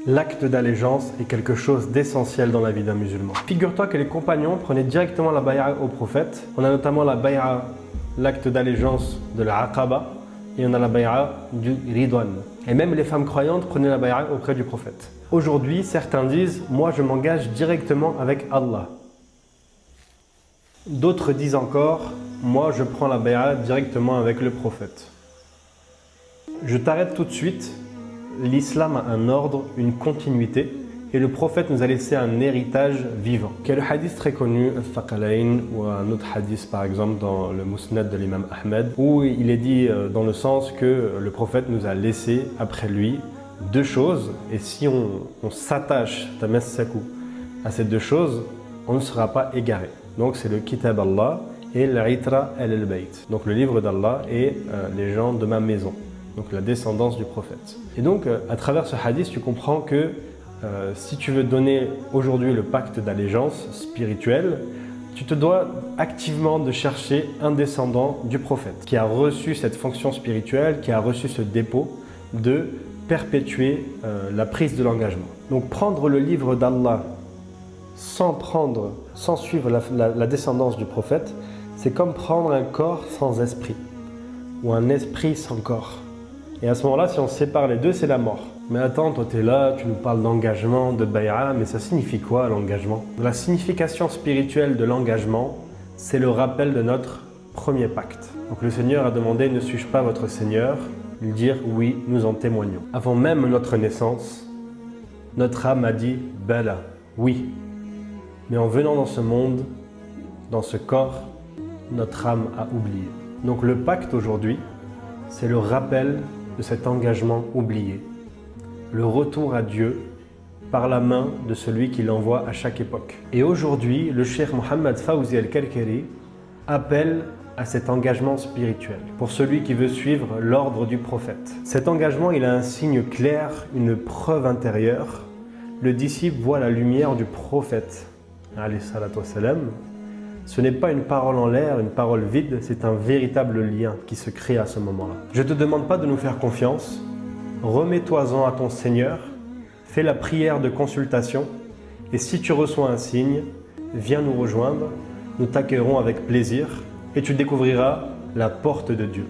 L'acte d'allégeance est quelque chose d'essentiel dans la vie d'un musulman. Figure-toi que les compagnons prenaient directement la bay'a au prophète. On a notamment la bay'a, l'acte d'allégeance de la Aqaba, et on a la bay'a du Ridwan. Et même les femmes croyantes prenaient la bay'a auprès du prophète. Aujourd'hui, certains disent « moi je m'engage directement avec Allah ». D'autres disent encore « moi je prends la bay'a directement avec le prophète ». Je t'arrête tout de suite. L'islam a un ordre, une continuité, et le prophète nous a laissé un héritage vivant. Quel est le hadith très connu, Al-Thaqalayn, ou un autre hadith par exemple dans le Musnad de l'imam Ahmed, où il est dit dans le sens que le prophète nous a laissé après lui deux choses, et si on s'attache à ces deux choses, on ne sera pas égaré. Donc c'est le Kitab Allah et l'Itra al-Bayt, donc le livre d'Allah et les gens de ma maison. Donc la descendance du prophète. Et donc à travers ce hadith, tu comprends que si tu veux donner aujourd'hui le pacte d'allégeance spirituelle, tu te dois activement de chercher un descendant du prophète qui a reçu cette fonction spirituelle, qui a reçu ce dépôt de perpétuer la prise de l'engagement. Donc prendre le livre d'Allah sans suivre la descendance du prophète, c'est comme prendre un corps sans esprit ou un esprit sans corps. Et à ce moment-là, si on sépare les deux, c'est la mort. Mais attends, toi tu es là, tu nous parles d'engagement, de bay'a, mais ça signifie quoi l'engagement? La signification spirituelle de l'engagement, c'est le rappel de notre premier pacte. Donc le Seigneur a demandé « Ne suis-je pas votre Seigneur ?» Ils dirent « Oui, nous en témoignons ». Avant même notre naissance, notre âme a dit « Bala », oui. Mais en venant dans ce monde, dans ce corps, notre âme a oublié. Donc le pacte aujourd'hui, c'est le rappel de cet engagement oublié, le retour à Dieu par la main de celui qui l'envoie à chaque époque. Et aujourd'hui, le cheikh Mohammed Fawzi al-Kalkari appelle à cet engagement spirituel pour celui qui veut suivre l'ordre du prophète. Cet engagement, il a un signe clair, une preuve intérieure. Le disciple voit la lumière du prophète, alayhi salatu wassalam. Ce n'est pas une parole en l'air, une parole vide, c'est un véritable lien qui se crée à ce moment-là. Je ne te demande pas de nous faire confiance, remets-toi-en à ton Seigneur, fais la prière de consultation et si tu reçois un signe, viens nous rejoindre, nous t'accueillerons avec plaisir et tu découvriras la porte de Dieu.